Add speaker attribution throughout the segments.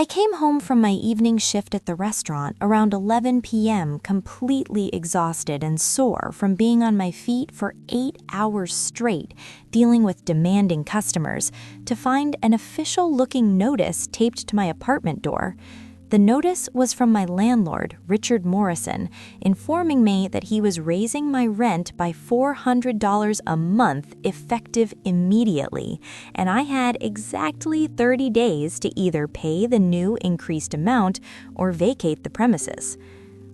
Speaker 1: I came home from my evening shift at the restaurant around 11 p.m. completely exhausted and sore from being on my feet for 8 hours straight, dealing with demanding customers, to find an official-looking notice taped to my apartment door. The notice was from my landlord, Richard Morrison, informing me that he was raising my rent by $400 a month effective immediately, and I had exactly 30 days to either pay the new increased amount or vacate the premises.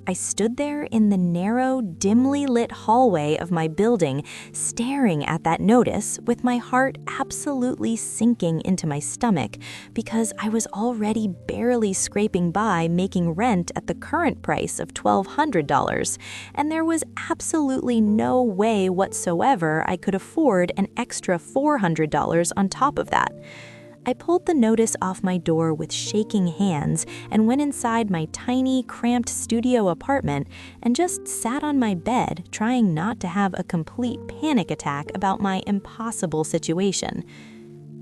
Speaker 1: I stood there in the narrow, dimly lit hallway of my building, staring at that notice with my heart absolutely sinking into my stomach because I was already barely scraping by making rent at the current price of $1,200, and there was absolutely no way whatsoever I could afford an extra $400 on top of that. I pulled the notice off my door with shaking hands and went inside my tiny, cramped studio apartment and just sat on my bed, trying not to have a complete panic attack about my impossible situation.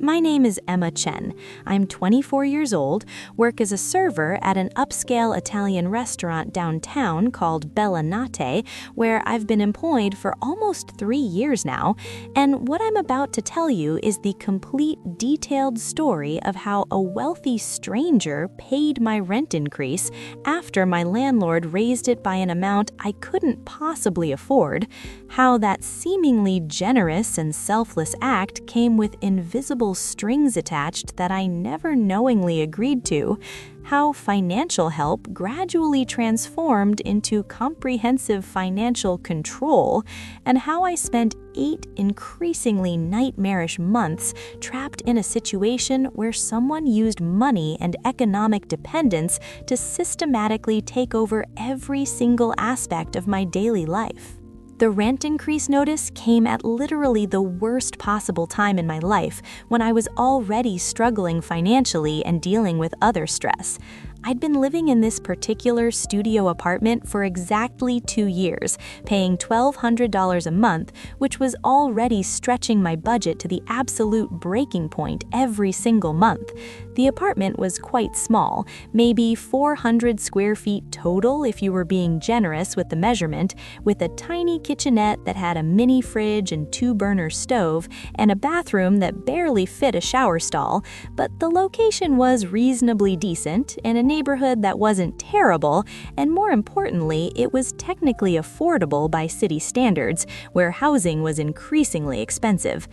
Speaker 1: My name is Emma Chen. I'm 24 years old, work as a server at an upscale Italian restaurant downtown called Bella Nate, where I've been employed for almost 3 years now, and what I'm about to tell you is the complete detailed story of how a wealthy stranger paid my rent increase after my landlord raised it by an amount I couldn't possibly afford, how that seemingly generous and selfless act came with invisible strings attached that I never knowingly agreed to, how financial help gradually transformed into comprehensive financial control, and how I spent 8 increasingly nightmarish months trapped in a situation where someone used money and economic dependence to systematically take over every single aspect of my daily life. The rent increase notice came at literally the worst possible time in my life, when I was already struggling financially and dealing with other stress. I'd been living in this particular studio apartment for exactly 2 years, paying $1,200 a month, which was already stretching my budget to the absolute breaking point every single month. The apartment was quite small, maybe 400 square feet total if you were being generous with the measurement, with a tiny kitchenette that had a mini fridge and 2-burner stove, and a bathroom that barely fit a shower stall, but the location was reasonably decent in a neighborhood that wasn't terrible, and more importantly, it was technically affordable by city standards, where housing was increasingly expensive.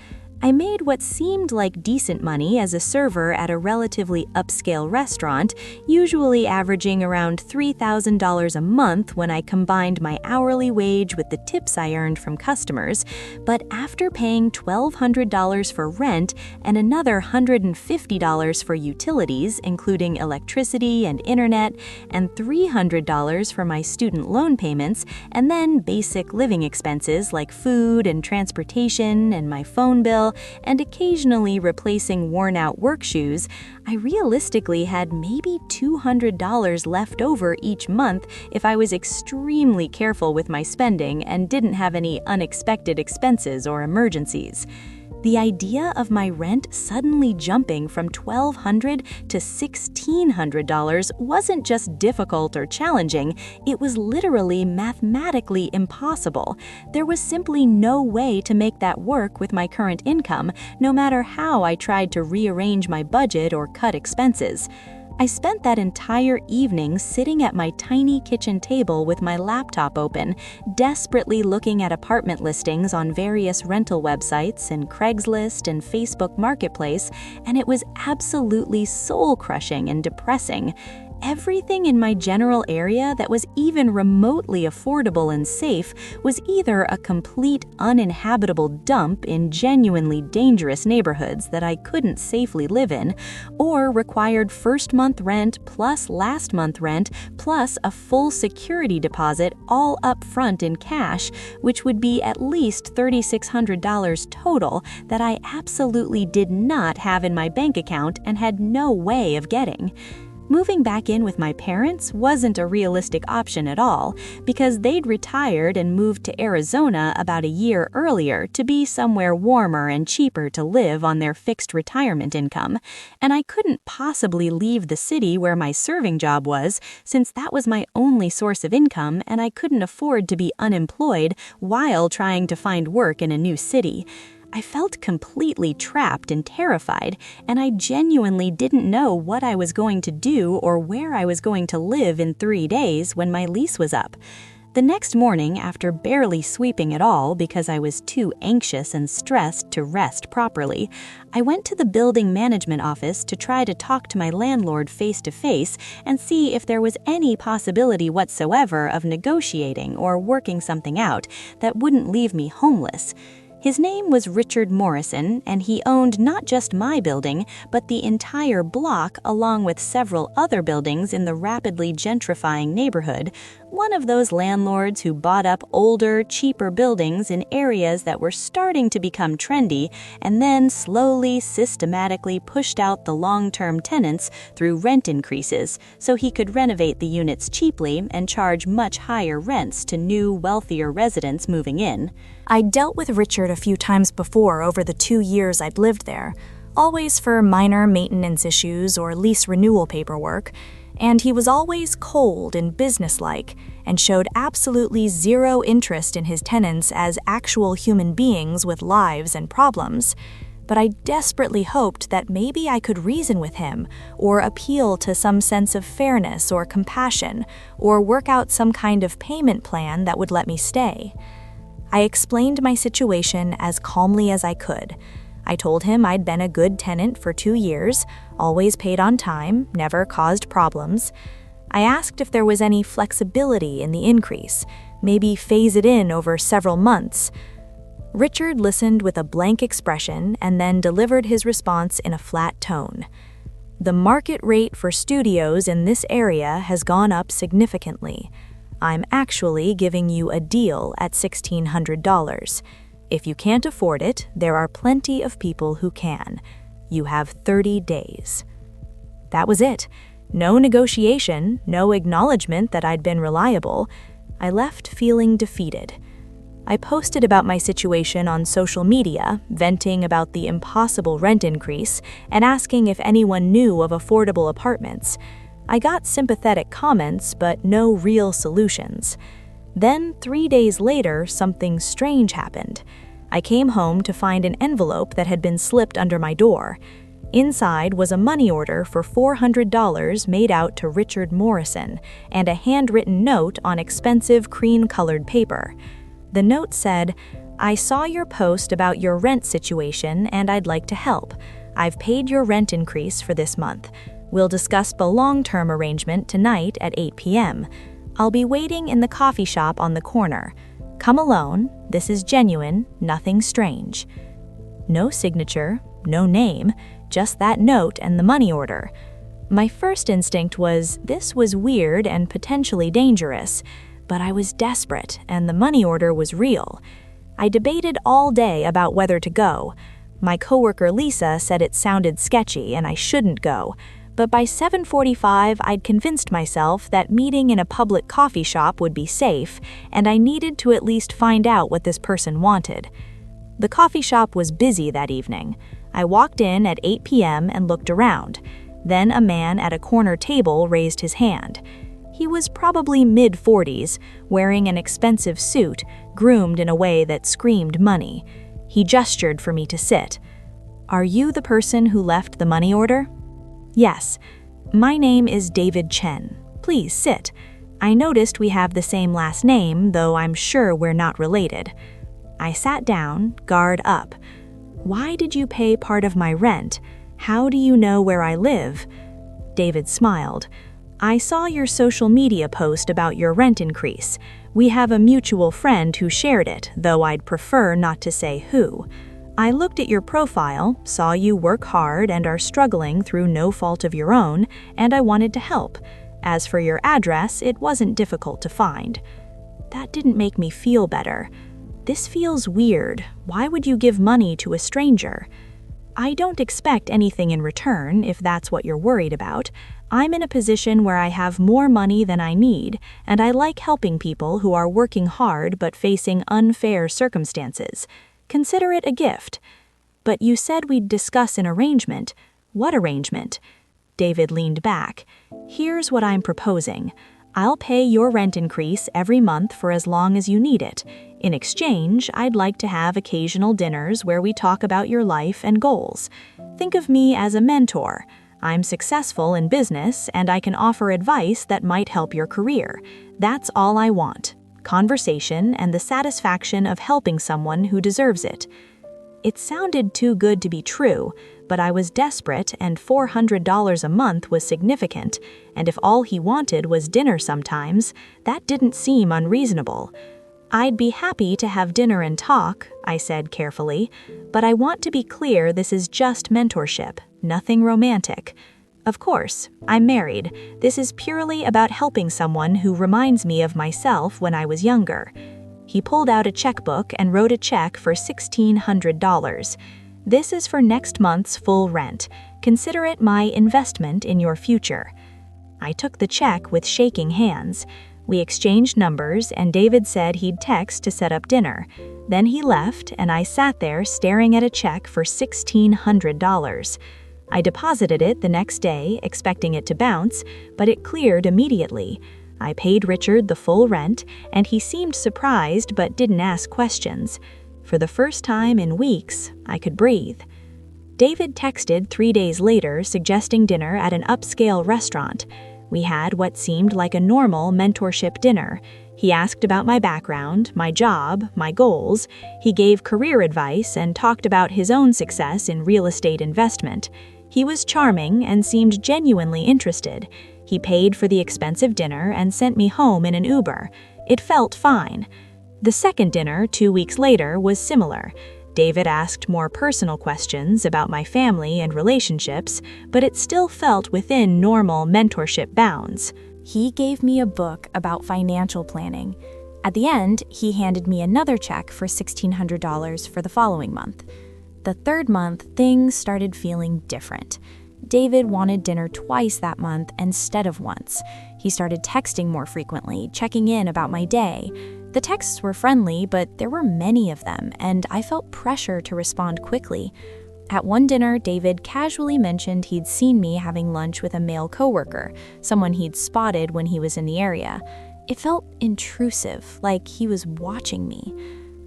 Speaker 1: I made what seemed like decent money as a server at a relatively upscale restaurant, usually averaging around $3,000 a month when I combined my hourly wage with the tips I earned from customers, but after paying $1,200 for rent and another $150 for utilities, including electricity and internet, and $300 for my student loan payments, and then basic living expenses like food and transportation and my phone bill, and occasionally replacing worn-out work shoes, I realistically had maybe $200 left over each month if I was extremely careful with my spending and didn't have any unexpected expenses or emergencies. The idea of my rent suddenly jumping from $1,200 to $1,600 wasn't just difficult or challenging, it was literally mathematically impossible. There was simply no way to make that work with my current income, no matter how I tried to rearrange my budget or cut expenses. I spent that entire evening sitting at my tiny kitchen table with my laptop open, desperately looking at apartment listings on various rental websites and Craigslist and Facebook Marketplace, and it was absolutely soul-crushing and depressing. Everything in my general area that was even remotely affordable and safe was either a complete uninhabitable dump in genuinely dangerous neighborhoods that I couldn't safely live in, or required first-month rent plus last-month rent plus a full security deposit all up front in cash, which would be at least $3,600 total that I absolutely did not have in my bank account and had no way of getting. Moving back in with my parents wasn't a realistic option at all, because they'd retired and moved to Arizona about a year earlier to be somewhere warmer and cheaper to live on their fixed retirement income, and I couldn't possibly leave the city where my serving job was, since that was my only source of income and I couldn't afford to be unemployed while trying to find work in a new city. I felt completely trapped and terrified, and I genuinely didn't know what I was going to do or where I was going to live in 3 days when my lease was up. The next morning, after barely sweeping at all because I was too anxious and stressed to rest properly, I went to the building management office to try to talk to my landlord face-to-face and see if there was any possibility whatsoever of negotiating or working something out that wouldn't leave me homeless. His name was Richard Morrison, and he owned not just my building, but the entire block along with several other buildings in the rapidly gentrifying neighborhood, one of those landlords who bought up older, cheaper buildings in areas that were starting to become trendy and then slowly, systematically pushed out the long-term tenants through rent increases so he could renovate the units cheaply and charge much higher rents to new, wealthier residents moving in.
Speaker 2: I'd dealt with Richard a few times before over the 2 years I'd lived there, always for minor maintenance issues or lease renewal paperwork, and he was always cold and businesslike and showed absolutely zero interest in his tenants as actual human beings with lives and problems. But I desperately hoped that maybe I could reason with him or appeal to some sense of fairness or compassion or work out some kind of payment plan that would let me stay. I explained my situation as calmly as I could. I told him I'd been a good tenant for 2 years, always paid on time, never caused problems. I asked if there was any flexibility in the increase, maybe phase it in over several months. Richard listened with a blank expression and then delivered his response in a flat tone. The market rate for studios in this area has gone up significantly. I'm actually giving you a deal at $1,600. If you can't afford it, there are plenty of people who can. You have 30 days. That was it. No negotiation, no acknowledgement that I'd been reliable. I left feeling defeated. I posted about my situation on social media, venting about the impossible rent increase and asking if anyone knew of affordable apartments. I got sympathetic comments, but no real solutions. Then, 3 days later, something strange happened. I came home to find an envelope that had been slipped under my door. Inside was a money order for $400 made out to Richard Morrison and a handwritten note on expensive cream-colored paper. The note said, "I saw your post about your rent situation and I'd like to help. I've paid your rent increase for this month. We'll discuss the long-term arrangement tonight at 8 p.m. I'll be waiting in the coffee shop on the corner. Come alone. This is genuine, nothing strange." No signature, no name, just that note and the money order. My first instinct was this was weird and potentially dangerous, but I was desperate and the money order was real. I debated all day about whether to go. My coworker Lisa said it sounded sketchy and I shouldn't go. But by 7:45, I'd convinced myself that meeting in a public coffee shop would be safe, and I needed to at least find out what this person wanted. The coffee shop was busy that evening. I walked in at 8 p.m. and looked around. Then a man at a corner table raised his hand. He was probably mid-40s, wearing an expensive suit, groomed in a way that screamed money. He gestured for me to sit. "Are you the person who left the money order?" "Yes. My name is David Chen. Please sit. I noticed we have the same last name, though I'm sure we're not related." I sat down, guard up. "Why did you pay part of my rent? How do you know where I live?" David smiled. "I saw your social media post about your rent increase. We have a mutual friend who shared it, though I'd prefer not to say who. I looked at your profile, saw you work hard and are struggling through no fault of your own, and I wanted to help. As for your address, it wasn't difficult to find." That didn't make me feel better. This feels weird. Why would you give money to a stranger? "I don't expect anything in return, if that's what you're worried about. I'm in a position where I have more money than I need, and I like helping people who are working hard but facing unfair circumstances. Consider it a gift. But you said we'd discuss an arrangement. What arrangement? David leaned back. Here's what I'm proposing. I'll pay your rent increase every month for as long as you need it. In exchange, I'd like to have occasional dinners where we talk about your life and goals. Think of me as a mentor. I'm successful in business, and I can offer advice that might help your career. That's all I want. Conversation and the satisfaction of helping someone who deserves it. It sounded too good to be true, but I was desperate and $400 a month was significant, and if all he wanted was dinner sometimes, that didn't seem unreasonable. I'd be happy to have dinner and talk, I said carefully, but I want to be clear this is just mentorship, nothing romantic. Of course, I'm married. This is purely about helping someone who reminds me of myself when I was younger. He pulled out a checkbook and wrote a check for $1,600. This is for next month's full rent. Consider it my investment in your future. I took the check with shaking hands. We exchanged numbers, and David said he'd text to set up dinner. Then he left, and I sat there staring at a check for $1,600. I deposited it the next day, expecting it to bounce, but it cleared immediately. I paid Richard the full rent, and he seemed surprised but didn't ask questions. For the first time in weeks, I could breathe. David texted 3 days later, suggesting dinner at an upscale restaurant. We had what seemed like a normal mentorship dinner. He asked about my background, my job, my goals. He gave career advice and talked about his own success in real estate investment. He was charming and seemed genuinely interested. He paid for the expensive dinner and sent me home in an Uber. It felt fine. The second dinner, 2 weeks later, was similar. David asked more personal questions about my family and relationships, but it still felt within normal mentorship bounds. He gave me a book about financial planning. At the end, he handed me another check for $1,600 for the following month. The third month, things started feeling different. David wanted dinner twice that month instead of once. He started texting more frequently, checking in about my day. The texts were friendly, but there were many of them, and I felt pressure to respond quickly. At one dinner, David casually mentioned he'd seen me having lunch with a male coworker, someone he'd spotted when he was in the area. It felt intrusive, like he was watching me.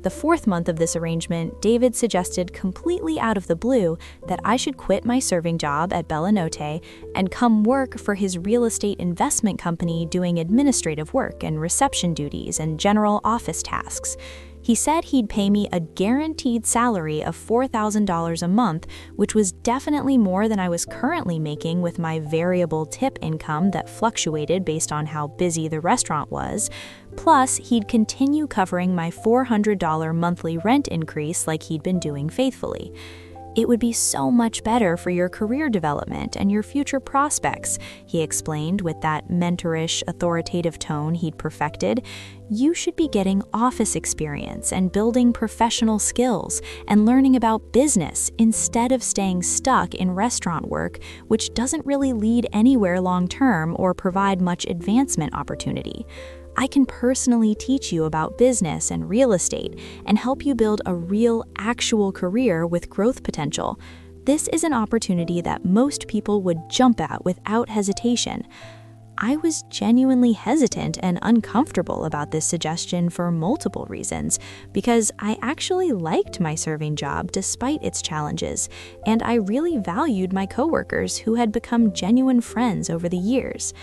Speaker 2: The fourth month of this arrangement, David suggested completely out of the blue that I should quit my serving job at Bella Notte and come work for his real estate investment company doing administrative work and reception duties and general office tasks. He said he'd pay me a guaranteed salary of $4,000 a month, which was definitely more than I was currently making with my variable tip income that fluctuated based on how busy the restaurant was. Plus, he'd continue covering my $400 monthly rent increase like he'd been doing faithfully. It would be so much better for your career development and your future prospects, he explained with that mentorish, authoritative tone he'd perfected. You should be getting office experience and building professional skills and learning about business instead of staying stuck in restaurant work, which doesn't really lead anywhere long-term or provide much advancement opportunity. I can personally teach you about business and real estate and help you build a real, actual career with growth potential. This is an opportunity that most people would jump at without hesitation. I was genuinely hesitant and uncomfortable about this suggestion for multiple reasons, because I actually liked my serving job despite its challenges, and I really valued my coworkers who had become genuine friends over the years.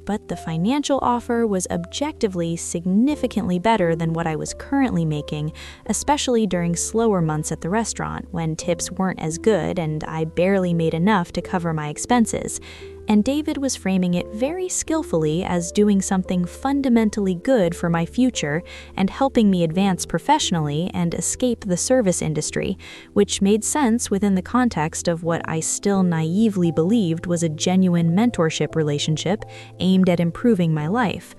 Speaker 2: But the financial offer was objectively significantly better than what I was currently making, especially during slower months at the restaurant when tips weren't as good and I barely made enough to cover my expenses. And David was framing it very skillfully as doing something fundamentally good for my future and helping me advance professionally and escape the service industry, which made sense within the context of what I still naively believed was a genuine mentorship relationship aimed at improving my life.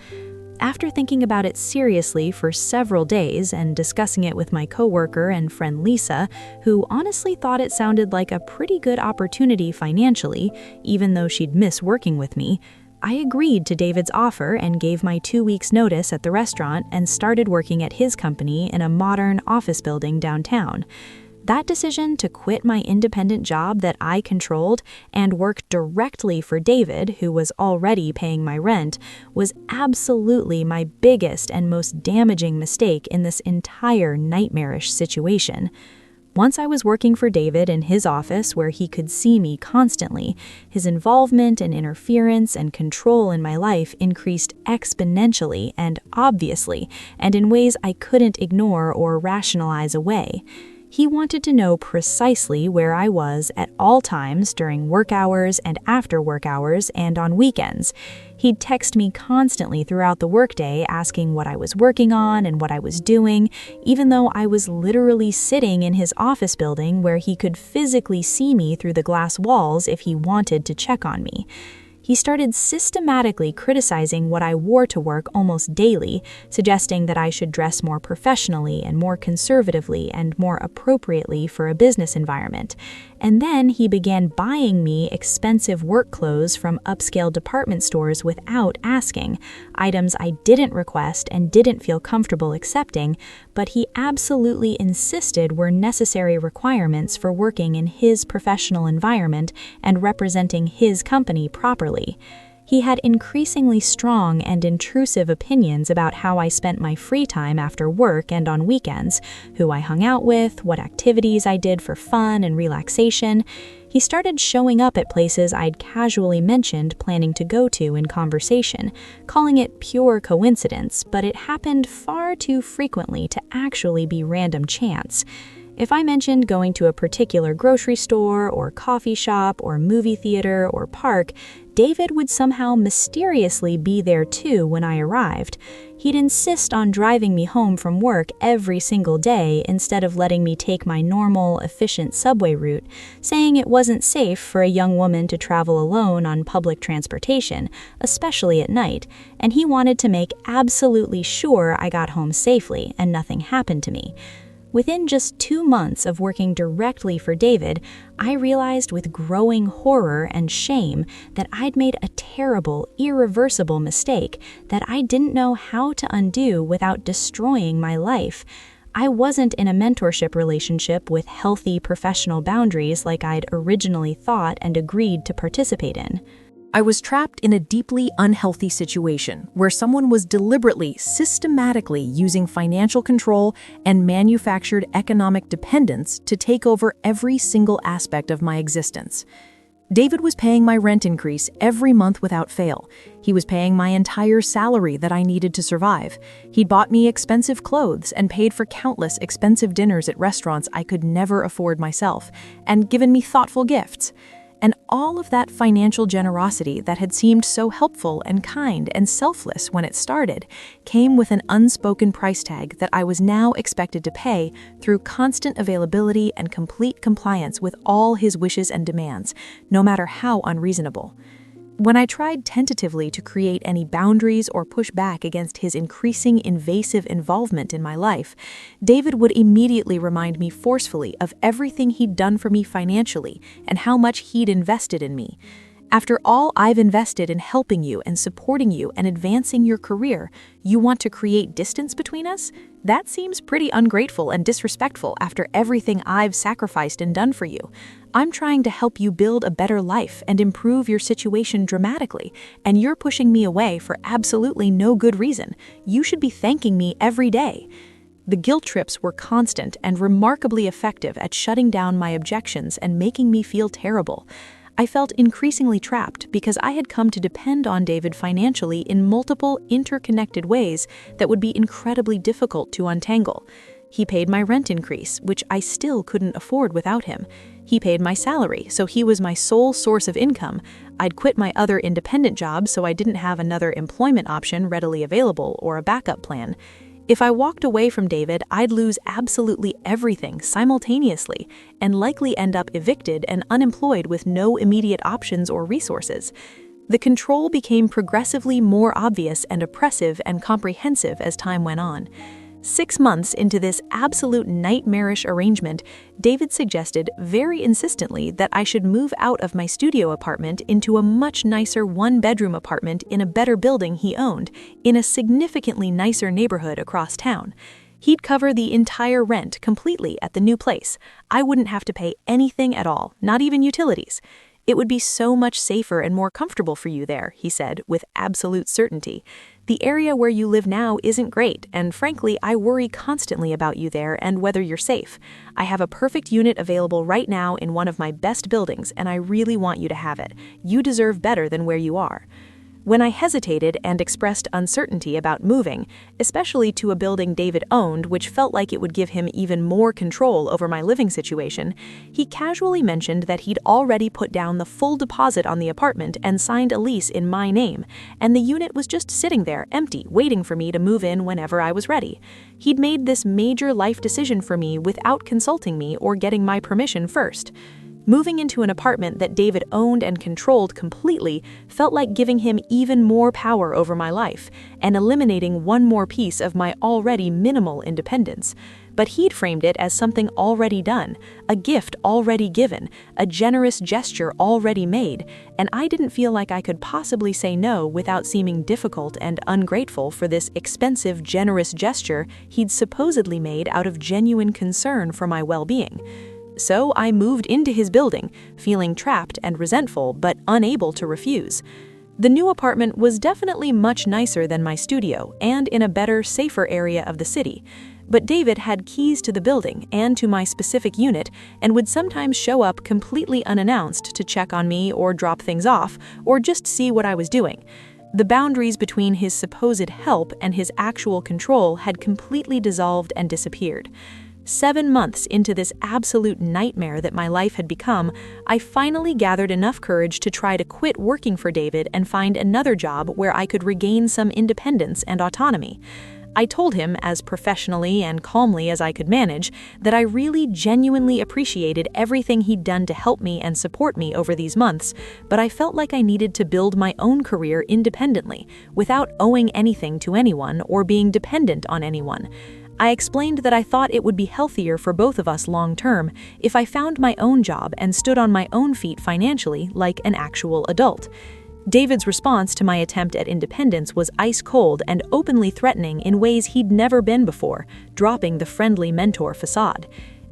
Speaker 1: After thinking about it seriously for several days and discussing it with my coworker and friend Lisa, who honestly thought it sounded like a pretty good opportunity financially, even though she'd miss working with me, I agreed to David's offer and gave my 2 weeks' notice at the restaurant and started working at his company in a modern office building downtown. That decision to quit my independent job that I controlled and work directly for David, who was already paying my rent, was absolutely my biggest and most damaging mistake in this entire nightmarish situation. Once I was working for David in his office where he could see me constantly, his involvement and interference and control in my life increased exponentially and obviously, and in ways I couldn't ignore or rationalize away. He wanted to know precisely where I was at all times during work hours and after work hours and on weekends. He'd text me constantly throughout the workday asking what I was working on and what I was doing, even though I was literally sitting in his office building where he could physically see me through the glass walls if he wanted to check on me. He started systematically criticizing what I wore to work almost daily, suggesting that I should dress more professionally and more conservatively and more appropriately for a business environment. And then he began buying me expensive work clothes from upscale department stores without asking, items I didn't request and didn't feel comfortable accepting, but he absolutely insisted were necessary requirements for working in his professional environment and representing his company properly. He had increasingly strong and intrusive opinions about how I spent my free time after work and on weekends, who I hung out with, what activities I did for fun and relaxation. He started showing up at places I'd casually mentioned planning to go to in conversation, calling it pure coincidence, but it happened far too frequently to actually be random chance. If I mentioned going to a particular grocery store or coffee shop or movie theater or park, David would somehow mysteriously be there too when I arrived. He'd insist on driving me home from work every single day instead of letting me take my normal, efficient subway route, saying it wasn't safe for a young woman to travel alone on public transportation, especially at night, and he wanted to make absolutely sure I got home safely and nothing happened to me. Within just 2 months of working directly for David, I realized with growing horror and shame that I'd made a terrible, irreversible mistake that I didn't know how to undo without destroying my life. I wasn't in a mentorship relationship with healthy professional boundaries like I'd originally thought and agreed to participate in.
Speaker 3: I was trapped in a deeply unhealthy situation where someone was deliberately, systematically using financial control and manufactured economic dependence to take over every single aspect of my existence. David was paying my rent increase every month without fail. He was paying my entire salary that I needed to survive. He'd bought me expensive clothes and paid for countless expensive dinners at restaurants I could never afford myself, and given me thoughtful gifts. And all of that financial generosity that had seemed so helpful and kind and selfless when it started came with an unspoken price tag that I was now expected to pay through constant availability and complete compliance with all his wishes and demands, no matter how unreasonable. When I tried tentatively to create any boundaries or push back against his increasing invasive involvement in my life, David would immediately remind me forcefully of everything he'd done for me financially and how much he'd invested in me. After all I've invested in helping you and supporting you and advancing your career, you want to create distance between us? That seems pretty ungrateful and disrespectful after everything I've sacrificed and done for you. I'm trying to help you build a better life and improve your situation dramatically, and you're pushing me away for absolutely no good reason. You should be thanking me every day. The guilt trips were constant and remarkably effective at shutting down my objections and making me feel terrible. I felt increasingly trapped because I had come to depend on David financially in multiple, interconnected ways that would be incredibly difficult to untangle. He paid my rent increase, which I still couldn't afford without him. He paid my salary, so he was my sole source of income. I'd quit my other independent job, so I didn't have another employment option readily available or a backup plan. If I walked away from David, I'd lose absolutely everything simultaneously and likely end up evicted and unemployed with no immediate options or resources. The control became progressively more obvious and oppressive and comprehensive as time went on. 6 months into this absolute nightmarish arrangement, David suggested very insistently that I should move out of my studio apartment into a much nicer one-bedroom apartment in a better building he owned, in a significantly nicer neighborhood across town. He'd cover the entire rent completely at the new place. I wouldn't have to pay anything at all, not even utilities. It would be so much safer and more comfortable for you there, he said, with absolute certainty. The area where you live now isn't great, and frankly, I worry constantly about you there and whether you're safe. I have a perfect unit available right now in one of my best buildings, and I really want you to have it. You deserve better than where you are. When I hesitated and expressed uncertainty about moving, especially to a building David owned, which felt like it would give him even more control over my living situation, he casually mentioned that he'd already put down the full deposit on the apartment and signed a lease in my name, and the unit was just sitting there empty, waiting for me to move in whenever I was ready. He'd made this major life decision for me without consulting me or getting my permission first. Moving into an apartment that David owned and controlled completely felt like giving him even more power over my life and eliminating one more piece of my already minimal independence. But he'd framed it as something already done, a gift already given, a generous gesture already made, and I didn't feel like I could possibly say no without seeming difficult and ungrateful for this expensive, generous gesture he'd supposedly made out of genuine concern for my well-being. So I moved into his building, feeling trapped and resentful, but unable to refuse. The new apartment was definitely much nicer than my studio and in a better, safer area of the city. But David had keys to the building and to my specific unit and would sometimes show up completely unannounced to check on me or drop things off or just see what I was doing. The boundaries between his supposed help and his actual control had completely dissolved and disappeared. 7 months into this absolute nightmare that my life had become, I finally gathered enough courage to try to quit working for David and find another job where I could regain some independence and autonomy. I told him, as professionally and calmly as I could manage, that I really genuinely appreciated everything he'd done to help me and support me over these months, but I felt like I needed to build my own career independently, without owing anything to anyone or being dependent on anyone. I explained that I thought it would be healthier for both of us long-term if I found my own job and stood on my own feet financially like an actual adult. David's response to my attempt at independence was ice-cold and openly threatening in ways he'd never been before, dropping the friendly mentor facade.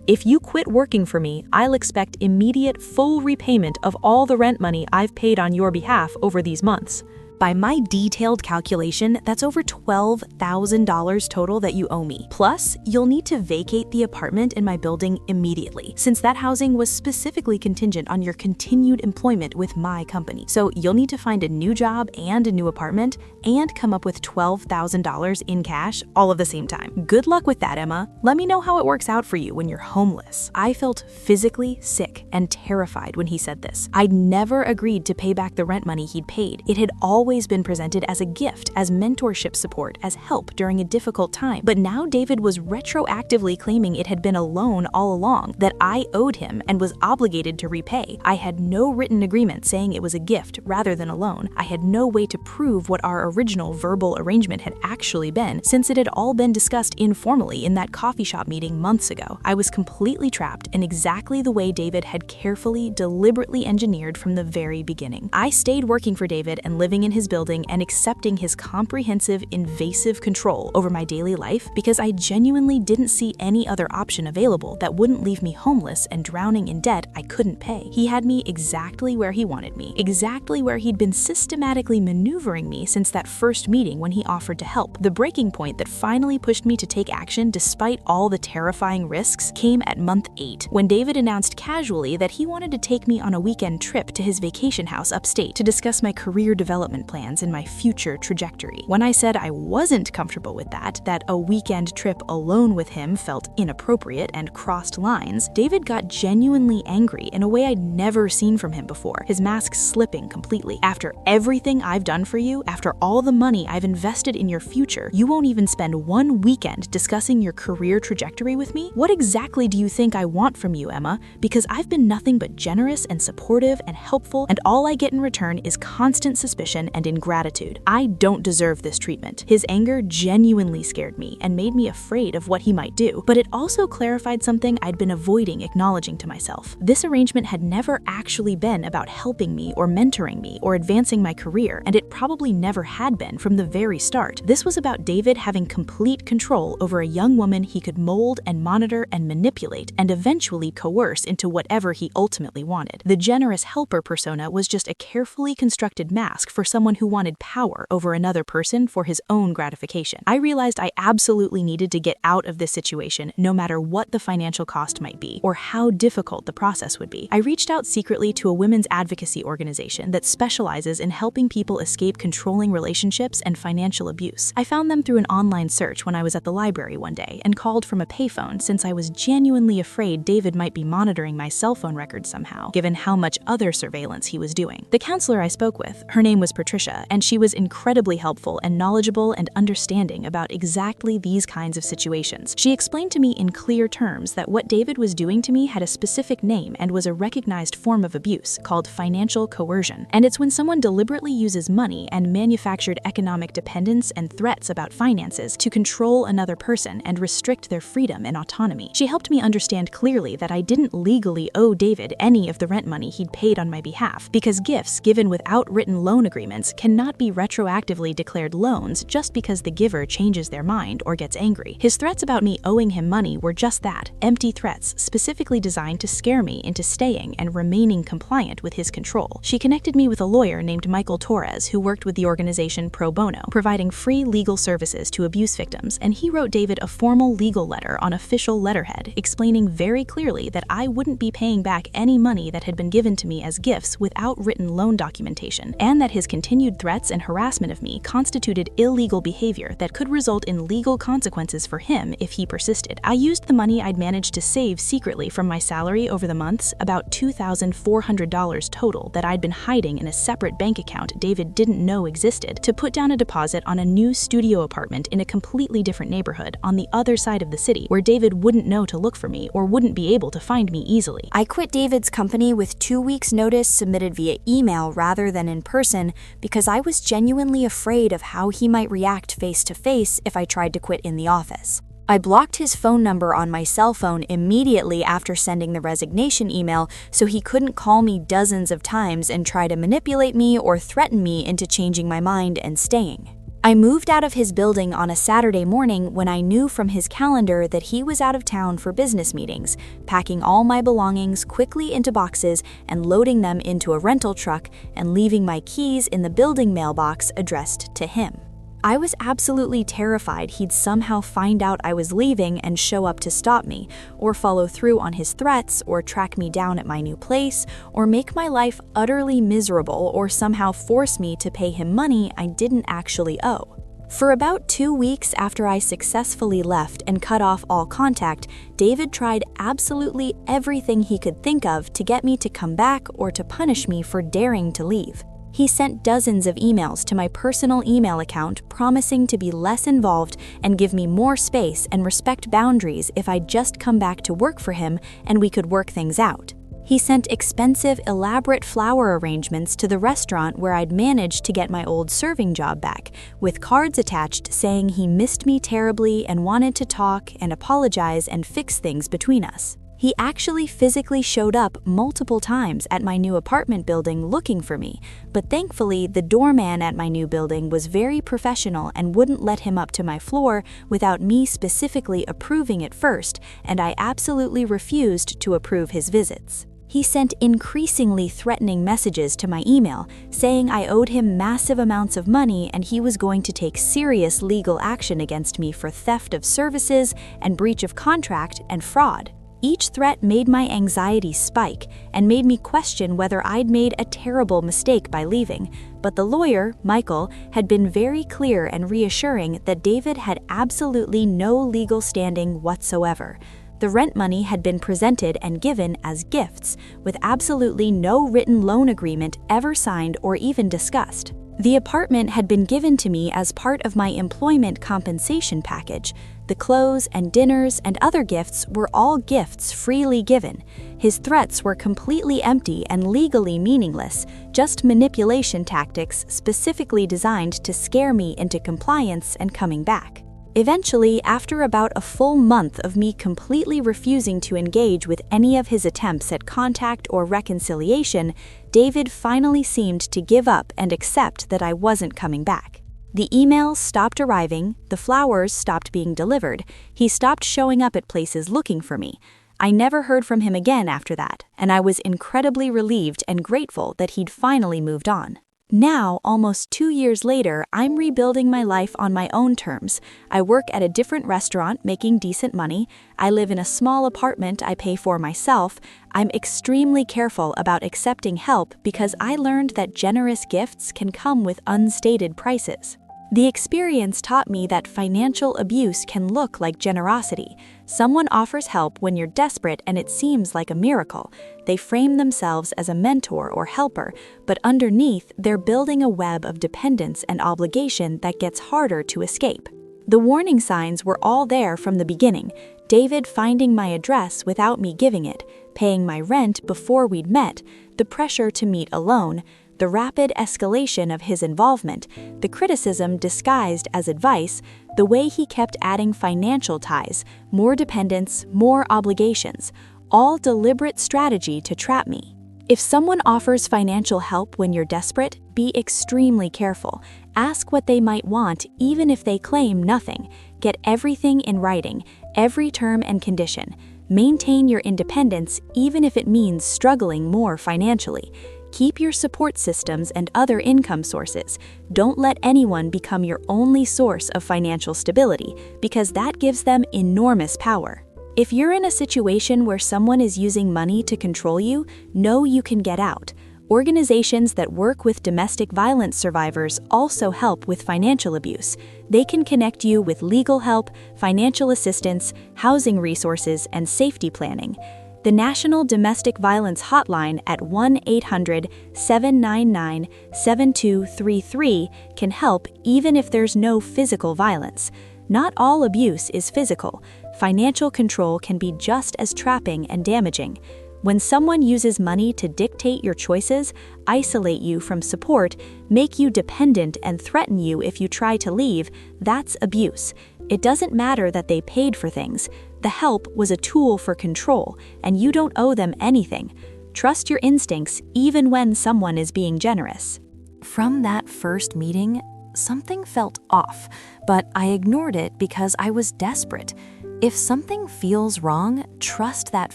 Speaker 3: If you quit working for me, I'll expect immediate full repayment of all the rent money I've paid on your behalf over these months. By my detailed calculation, that's over $12,000 total that you owe me. Plus, you'll need to vacate the apartment in my building immediately, since that housing was specifically contingent on your continued employment with my company. So you'll need to find a new job and a new apartment, and come up with $12,000 in cash all at the same time. Good luck with that, Emma. Let me know how it works out for you when you're homeless. I felt physically sick and terrified when he said this. I'd never agreed to pay back the rent money he'd paid. It had always been presented as a gift, as mentorship support, as help during a difficult time. But now David was retroactively claiming it had been a loan all along, that I owed him and was obligated to repay. I had no written agreement saying it was a gift rather than a loan. I had no way to prove what our original verbal arrangement had actually been, since it had all been discussed informally in that coffee shop meeting months ago. I was completely trapped in exactly the way David had carefully, deliberately engineered from the very beginning. I stayed working for David and living in his building and accepting his comprehensive, invasive control over my daily life because I genuinely didn't see any other option available that wouldn't leave me homeless and drowning in debt I couldn't pay. He had me exactly where he wanted me, exactly where he'd been systematically maneuvering me since that first meeting when he offered to help. The breaking point that finally pushed me to take action despite all the terrifying risks came at month 8, when David announced casually that he wanted to take me on a weekend trip to his vacation house upstate to discuss my career development
Speaker 2: plans in my future trajectory. When I said I wasn't comfortable with that a weekend trip alone with him felt inappropriate and crossed lines, David got genuinely angry in a way I'd never seen from him before, his mask slipping completely. "After everything I've done for you, after all the money I've invested in your future, you won't even spend one weekend discussing your career trajectory with me? What exactly do you think I want from you, Emma? Because I've been nothing but generous and supportive and helpful, and all I get in return is constant suspicion and ingratitude. I don't deserve this treatment." His anger genuinely scared me and made me afraid of what he might do, but it also clarified something I'd been avoiding acknowledging to myself. This arrangement had never actually been about helping me or mentoring me or advancing my career, and it probably never had been from the very start. This was about David having complete control over a young woman he could mold and monitor and manipulate and eventually coerce into whatever he ultimately wanted. The generous helper persona was just a carefully constructed mask for someone who wanted power over another person for his own gratification. I realized I absolutely needed to get out of this situation no matter what the financial cost might be or how difficult the process would be. I reached out secretly to a women's advocacy organization that specializes in helping people escape controlling relationships and financial abuse. I found them through an online search when I was at the library one day and called from a payphone since I was genuinely afraid David might be monitoring my cell phone records somehow, given how much other surveillance he was doing. The counselor I spoke with, her name was Patricia, and she was incredibly helpful and knowledgeable and understanding about exactly these kinds of situations. She explained to me in clear terms that what David was doing to me had a specific name and was a recognized form of abuse called financial coercion. And it's when someone deliberately uses money and manufactured economic dependence and threats about finances to control another person and restrict their freedom and autonomy. She helped me understand clearly that I didn't legally owe David any of the rent money he'd paid on my behalf, because gifts given without written loan agreements cannot be retroactively declared loans just because the giver changes their mind or gets angry. His threats about me owing him money were just that, empty threats specifically designed to scare me into staying and remaining compliant with his control. She connected me with a lawyer named Michael Torres who worked with the organization Pro Bono, providing free legal services to abuse victims, and he wrote David a formal legal letter on official letterhead explaining very clearly that I wouldn't be paying back any money that had been given to me as gifts without written loan documentation, and that his continued threats and harassment of me constituted illegal behavior that could result in legal consequences for him if he persisted. I used the money I'd managed to save secretly from my salary over the months, about $2,400 total that I'd been hiding in a separate bank account David didn't know existed, to put down a deposit on a new studio apartment in a completely different neighborhood on the other side of the city where David wouldn't know to look for me or wouldn't be able to find me easily.
Speaker 1: I quit David's company with 2 weeks' notice submitted via email rather than in person because I was genuinely afraid of how he might react face-to-face if I tried to quit in the office. I blocked his phone number on my cell phone immediately after sending the resignation email so he couldn't call me dozens of times and try to manipulate me or threaten me into changing my mind and staying. I moved out of his building on a Saturday morning when I knew from his calendar that he was out of town for business meetings, packing all my belongings quickly into boxes and loading them into a rental truck and leaving my keys in the building mailbox addressed to him. I was absolutely terrified he'd somehow find out I was leaving and show up to stop me, or follow through on his threats, or track me down at my new place, or make my life utterly miserable, or somehow force me to pay him money I didn't actually owe. For about 2 weeks after I successfully left and cut off all contact, David tried absolutely everything he could think of to get me to come back or to punish me for daring to leave. He sent dozens of emails to my personal email account promising to be less involved and give me more space and respect boundaries if I'd just come back to work for him and we could work things out. He sent expensive, elaborate flower arrangements to the restaurant where I'd managed to get my old serving job back, with cards attached saying he missed me terribly and wanted to talk and apologize and fix things between us. He actually physically showed up multiple times at my new apartment building looking for me, but thankfully the doorman at my new building was very professional and wouldn't let him up to my floor without me specifically approving it first, and I absolutely refused to approve his visits. He sent increasingly threatening messages to my email, saying I owed him massive amounts of money and he was going to take serious legal action against me for theft of services and breach of contract and fraud.
Speaker 2: Each threat made my anxiety spike and made me question whether I'd made a terrible mistake by leaving, but the lawyer, Michael, had been very clear and reassuring that David had absolutely no legal standing whatsoever. The rent money had been presented and given as gifts, with absolutely no written loan agreement ever signed or even discussed. The apartment had been given to me as part of my employment compensation package. The clothes and dinners and other gifts were all gifts freely given. His threats were completely empty and legally meaningless, just manipulation tactics specifically designed to scare me into compliance and coming back. Eventually, after about a full month of me completely refusing to engage with any of his attempts at contact or reconciliation, David finally seemed to give up and accept that I wasn't coming back. The emails stopped arriving, the flowers stopped being delivered, he stopped showing up at places looking for me. I never heard from him again after that, and I was incredibly relieved and grateful that he'd finally moved on. Now, almost 2 years later, I'm rebuilding my life on my own terms. I work at a different restaurant making decent money. I live in a small apartment I pay for myself. I'm extremely careful about accepting help because I learned that generous gifts can come with unstated prices. The experience taught me that financial abuse can look like generosity. Someone offers help when you're desperate and it seems like a miracle. They frame themselves as a mentor or helper, but underneath, they're building a web of dependence and obligation that gets harder to escape. The warning signs were all there from the beginning. David finding my address without me giving it, paying my rent before we'd met, the pressure to meet alone, the rapid escalation of his involvement, the criticism disguised as advice, the way he kept adding financial ties, more dependence, more obligations, all deliberate strategy to trap me. If someone offers financial help when you're desperate, be extremely careful. Ask what they might want even if they claim nothing. Get everything in writing, every term and condition. Maintain your independence even if it means struggling more financially. Keep your support systems and other income sources. Don't let anyone become your only source of financial stability, because that gives them enormous power. If you're in a situation where someone is using money to control you, know you can get out. Organizations that work with domestic violence survivors also help with financial abuse. They can connect you with legal help, financial assistance, housing resources, and safety planning. The National Domestic Violence Hotline at 1-800-799-7233 can help even if there's no physical violence. Not all abuse is physical. Financial control can be just as trapping and damaging. When someone uses money to dictate your choices, isolate you from support, make you dependent, and threaten you if you try to leave, that's abuse. It doesn't matter that they paid for things. The help was a tool for control, and you don't owe them anything. Trust your instincts even when someone is being generous.
Speaker 1: From that first meeting, something felt off, but I ignored it because I was desperate. If something feels wrong, trust that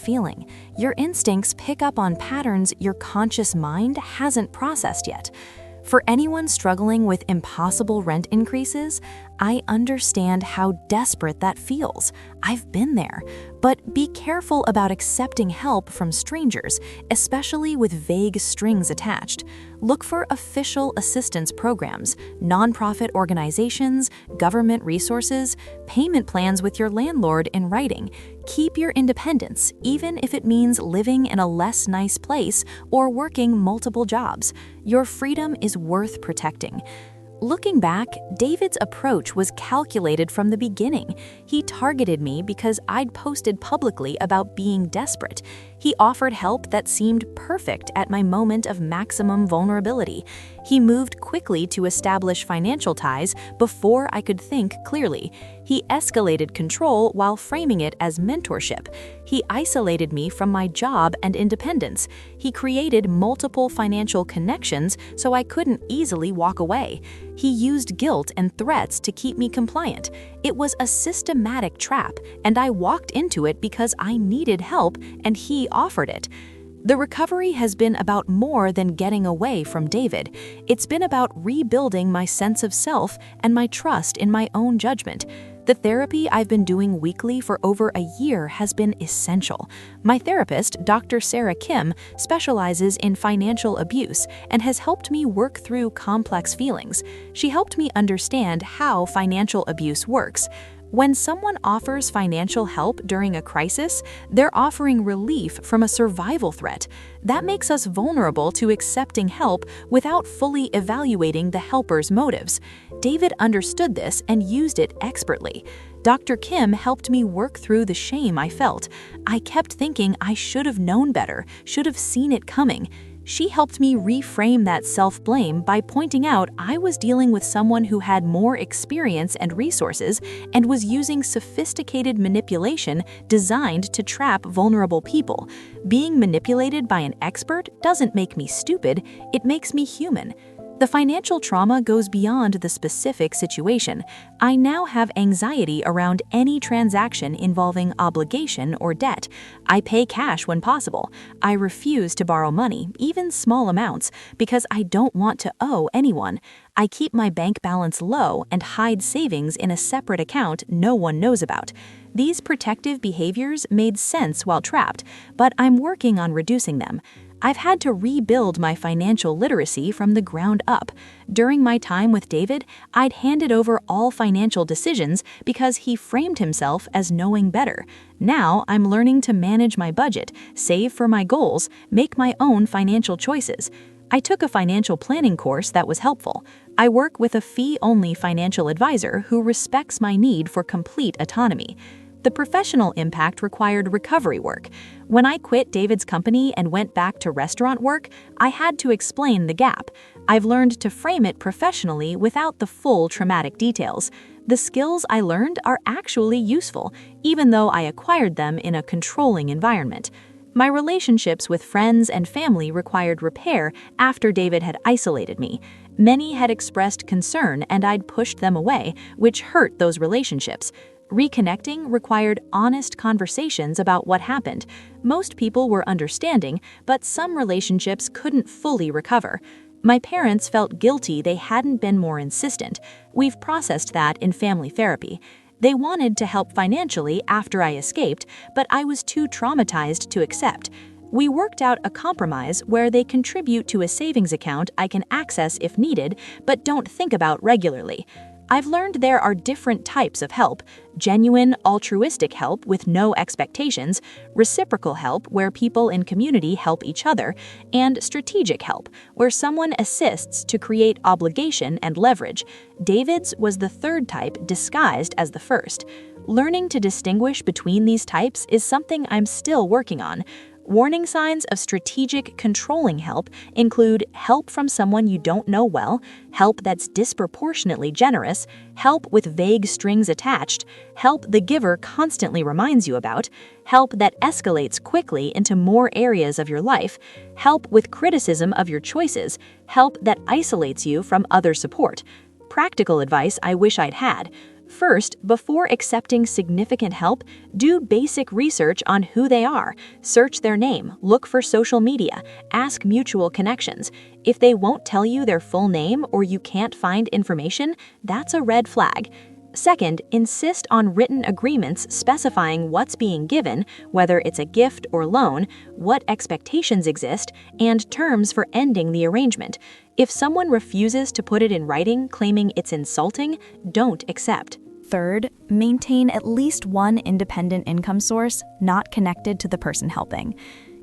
Speaker 1: feeling. Your instincts pick up on patterns your conscious mind hasn't processed yet. For anyone struggling with impossible rent increases, I understand how desperate that feels. I've been there. But be careful about accepting help from strangers, especially with vague strings attached. Look for official assistance programs, nonprofit organizations, government resources, payment plans with your landlord in writing. Keep your independence, even if it means living in a less nice place or working multiple jobs. Your freedom is worth protecting. Looking back, David's approach was calculated from the beginning. He targeted me because I'd posted publicly about being desperate. He offered help that seemed perfect at my moment of maximum vulnerability. He moved quickly to establish financial ties before I could think clearly. He escalated control while framing it as mentorship. He isolated me from my job and independence. He created multiple financial connections so I couldn't easily walk away. He used guilt and threats to keep me compliant. It was a systematic trap, and I walked into it because I needed help and he offered it. The recovery has been about more than getting away from David. It's been about rebuilding my sense of self and my trust in my own judgment. The therapy I've been doing weekly for over a year has been essential. My therapist, Dr. Sarah Kim, specializes in financial abuse and has helped me work through complex feelings. She helped me understand how financial abuse works. When someone offers financial help during a crisis, they're offering relief from a survival threat. That makes us vulnerable to accepting help without fully evaluating the helper's motives. David understood this and used it expertly. Dr. Kim helped me work through the shame I felt. I kept thinking I should have known better, should have seen it coming. She helped me reframe that self-blame by pointing out I was dealing with someone who had more experience and resources and was using sophisticated manipulation designed to trap vulnerable people. Being manipulated by an expert doesn't make me stupid, it makes me human. The financial trauma goes beyond the specific situation. I now have anxiety around any transaction involving obligation or debt. I pay cash when possible. I refuse to borrow money, even small amounts, because I don't want to owe anyone. I keep my bank balance low and hide savings in a separate account no one knows about. These protective behaviors made sense while trapped, but I'm working on reducing them. I've had to rebuild my financial literacy from the ground up. During my time with David, I'd handed over all financial decisions because he framed himself as knowing better. Now I'm learning to manage my budget, save for my goals, make my own financial choices. I took a financial planning course that was helpful. I work with a fee-only financial advisor who respects my need for complete autonomy. The professional impact required recovery work. When I quit David's company and went back to restaurant work, I had to explain the gap. I've learned to frame it professionally without the full traumatic details. The skills I learned are actually useful, even though I acquired them in a controlling environment. My relationships with friends and family required repair after David had isolated me. Many had expressed concern and I'd pushed them away, which hurt those relationships. Reconnecting required honest conversations about what happened. Most people were understanding, but some relationships couldn't fully recover. My parents felt guilty they hadn't been more insistent. We've processed that in family therapy. They wanted to help financially after I escaped, but I was too traumatized to accept. We worked out a compromise where they contribute to a savings account I can access if needed, but don't think about regularly. I've learned there are different types of help: genuine, altruistic help with no expectations, reciprocal help where people in community help each other, and strategic help where someone assists to create obligation and leverage. David's was the third type disguised as the first. Learning to distinguish between these types is something I'm still working on. Warning signs of strategic, controlling help include help from someone you don't know well, help that's disproportionately generous, help with vague strings attached, help the giver constantly reminds you about, help that escalates quickly into more areas of your life, help with criticism of your choices, help that isolates you from other support. Practical advice I wish I'd had. First, before accepting significant help, do basic research on who they are. Search their name, look for social media, ask mutual connections. If they won't tell you their full name or you can't find information, that's a red flag. Second, insist on written agreements specifying what's being given, whether it's a gift or loan, what expectations exist, and terms for ending the arrangement. If someone refuses to put it in writing, claiming it's insulting, don't accept.
Speaker 2: Third, maintain at least one independent income source not connected to the person helping.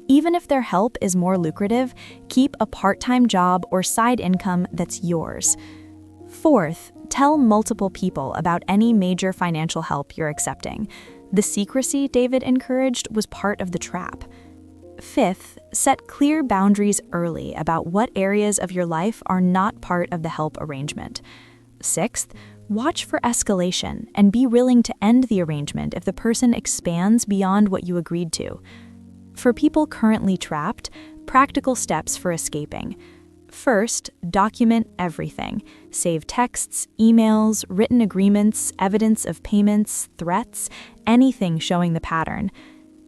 Speaker 2: Even if their help is more lucrative, keep a part-time job or side income that's yours. Fourth, tell multiple people about any major financial help you're accepting. The secrecy David encouraged was part of the trap. Fifth, set clear boundaries early about what areas of your life are not part of the help arrangement. Sixth, watch for escalation and be willing to end the arrangement if the person expands beyond what you agreed to. For people currently trapped, practical steps for escaping. First, document everything. Save texts, emails, written agreements, evidence of payments, threats, anything showing the pattern.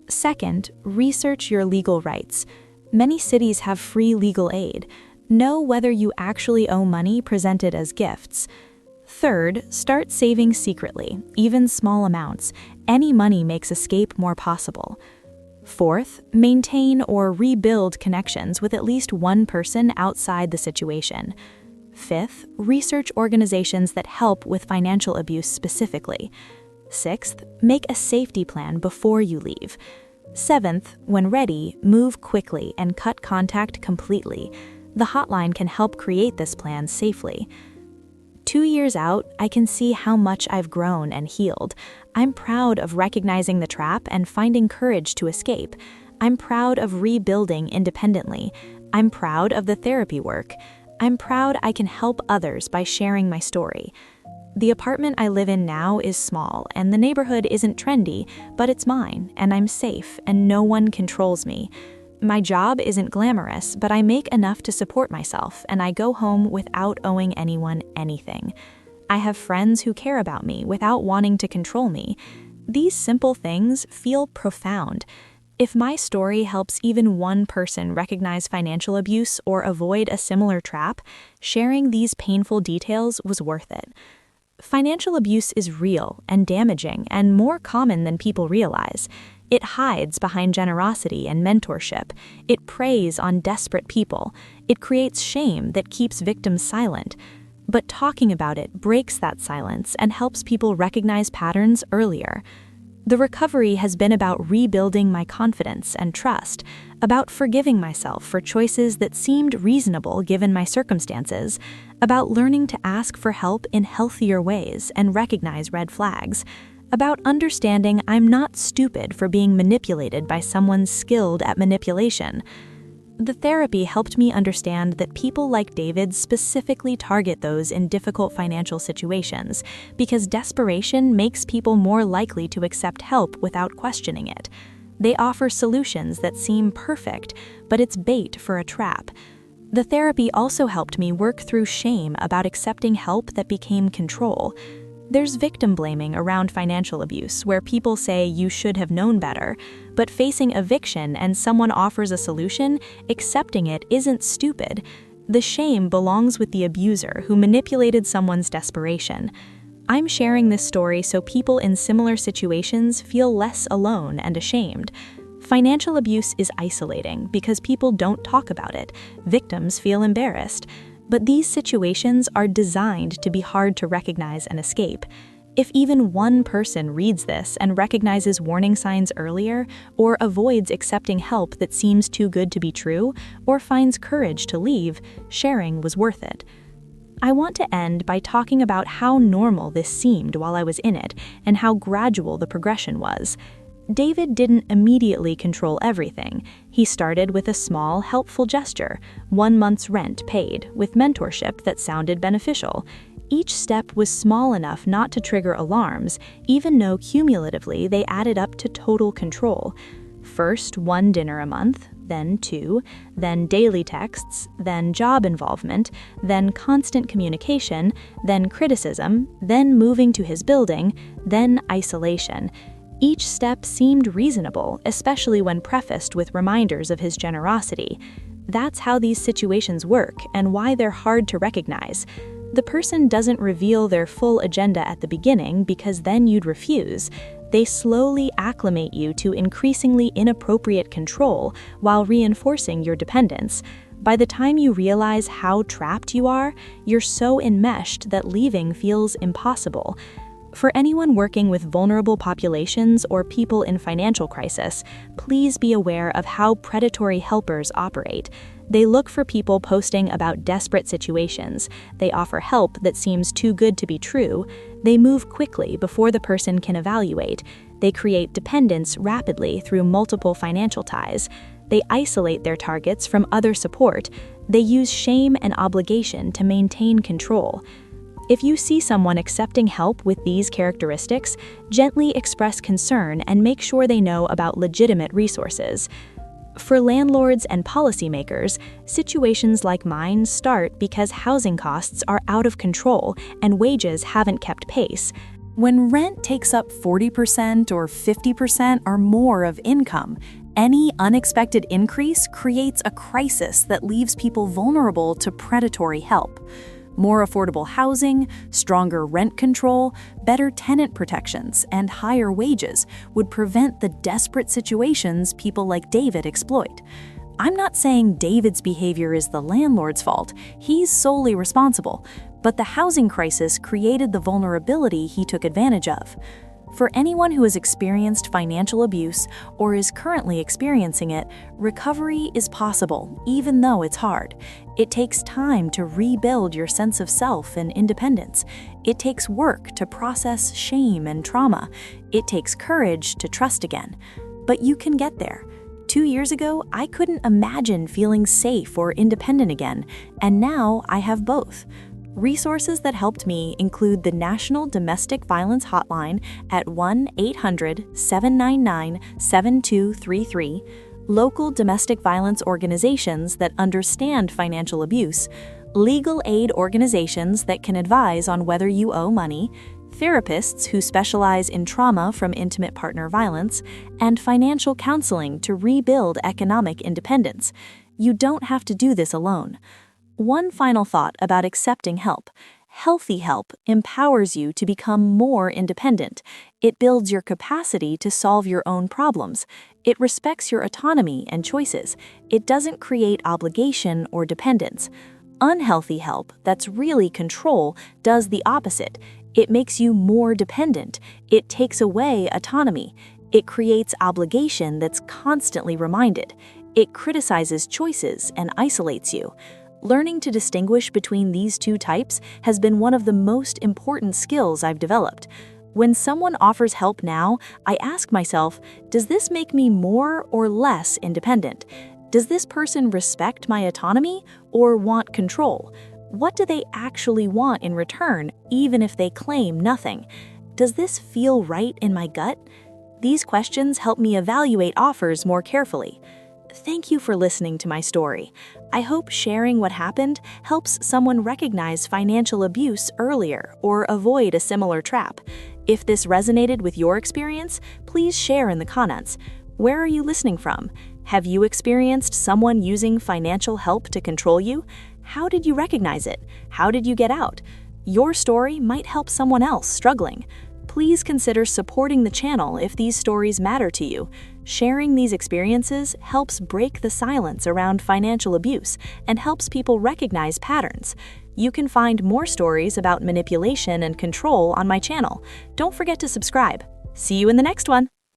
Speaker 2: Second, research your legal rights. Many cities have free legal aid. Know whether you actually owe money presented as gifts. Third, start saving secretly, even small amounts. Any money makes escape more possible. Fourth, maintain or rebuild connections with at least one person outside the situation. Fifth, research organizations that help with financial abuse specifically. Sixth, make a safety plan before you leave. Seventh, when ready, move quickly and cut contact completely. The hotline can help create this plan safely. 2 years out, I can see how much I've grown and healed. I'm proud of recognizing the trap and finding courage to escape. I'm proud of rebuilding independently. I'm proud of the therapy work. I'm proud I can help others by sharing my story. The apartment I live in now is small, and the neighborhood isn't trendy, but it's mine, and I'm safe, and no one controls me. My job isn't glamorous, but I make enough to support myself, and I go home without owing anyone anything. I have friends who care about me without wanting to control me. These simple things feel profound. If my story helps even one person recognize financial abuse or avoid a similar trap, sharing these painful details was worth it. Financial abuse is real and damaging and more common than people realize. It hides behind generosity and mentorship. It preys on desperate people. It creates shame that keeps victims silent. But talking about it breaks that silence and helps people recognize patterns earlier. The recovery has been about rebuilding my confidence and trust, about forgiving myself for choices that seemed reasonable given my circumstances, about learning to ask for help in healthier ways and recognize red flags, about understanding I'm not stupid for being manipulated by someone skilled at manipulation. The therapy helped me understand that people like David specifically target those in difficult financial situations because desperation makes people more likely to accept help without questioning it. They offer solutions that seem perfect, but it's bait for a trap. The therapy also helped me work through shame about accepting help that became control. There's victim blaming around financial abuse, where people say you should have known better, but facing eviction and someone offers a solution, accepting it isn't stupid. The shame belongs with the abuser who manipulated someone's desperation. I'm sharing this story so people in similar situations feel less alone and ashamed. Financial abuse is isolating because people don't talk about it. Victims feel embarrassed. But these situations are designed to be hard to recognize and escape. If even one person reads this and recognizes warning signs earlier, or avoids accepting help that seems too good to be true, or finds courage to leave, sharing was worth it. I want to end by talking about how normal this seemed while I was in it, and how gradual the progression was. David didn't immediately control everything. He started with a small, helpful gesture, 1 month's rent paid, with mentorship that sounded beneficial. Each step was small enough not to trigger alarms, even though cumulatively they added up to total control. First, 1 dinner a month, then 2, then daily texts, then job involvement, then constant communication, then criticism, then moving to his building, then isolation. Each step seemed reasonable, especially when prefaced with reminders of his generosity. That's how these situations work and why they're hard to recognize. The person doesn't reveal their full agenda at the beginning because then you'd refuse. They slowly acclimate you to increasingly inappropriate control while reinforcing your dependence. By the time you realize how trapped you are, you're so enmeshed that leaving feels impossible. For anyone working with vulnerable populations or people in financial crisis, please be aware of how predatory helpers operate. They look for people posting about desperate situations. They offer help that seems too good to be true. They move quickly before the person can evaluate. They create dependence rapidly through multiple financial ties. They isolate their targets from other support. They use shame and obligation to maintain control. If you see someone accepting help with these characteristics, gently express concern and make sure they know about legitimate resources. For landlords and policymakers, situations like mine start because housing costs are out of control and wages haven't kept pace. When rent takes up 40% or 50% or more of income, any unexpected increase creates a crisis that leaves people vulnerable to predatory help. More affordable housing, stronger rent control, better tenant protections, and higher wages would prevent the desperate situations people like David exploit. I'm not saying David's behavior is the landlord's fault. He's solely responsible. But the housing crisis created the vulnerability he took advantage of. For anyone who has experienced financial abuse or is currently experiencing it, recovery is possible, even though it's hard. It takes time to rebuild your sense of self and independence. It takes work to process shame and trauma. It takes courage to trust again. But you can get there. 2 years ago, I couldn't imagine feeling safe or independent again, and now I have both. Resources that helped me include the National Domestic Violence Hotline at 1-800-799-7233, local domestic violence organizations that understand financial abuse, legal aid organizations that can advise on whether you owe money, therapists who specialize in trauma from intimate partner violence, and financial counseling to rebuild economic independence. You don't have to do this alone. One final thought about accepting help. Healthy help empowers you to become more independent. It builds your capacity to solve your own problems. It respects your autonomy and choices. It doesn't create obligation or dependence. Unhealthy help that's really control does the opposite. It makes you more dependent. It takes away autonomy. It creates obligation that's constantly reminded. It criticizes choices and isolates you. Learning to distinguish between these two types has been one of the most important skills I've developed. When someone offers help now, I ask myself, does this make me more or less independent? Does this person respect my autonomy or want control? What do they actually want in return, even if they claim nothing? Does this feel right in my gut? These questions help me evaluate offers more carefully. Thank you for listening to my story. I hope sharing what happened helps someone recognize financial abuse earlier or avoid a similar trap. If this resonated with your experience, please share in the comments. Where are you listening from? Have you experienced someone using financial help to control you? How did you recognize it? How did you get out? Your story might help someone else struggling. Please consider supporting the channel if these stories matter to you. Sharing these experiences helps break the silence around financial abuse and helps people recognize patterns. You can find more stories about manipulation and control on my channel. Don't forget to subscribe. See you in the next one.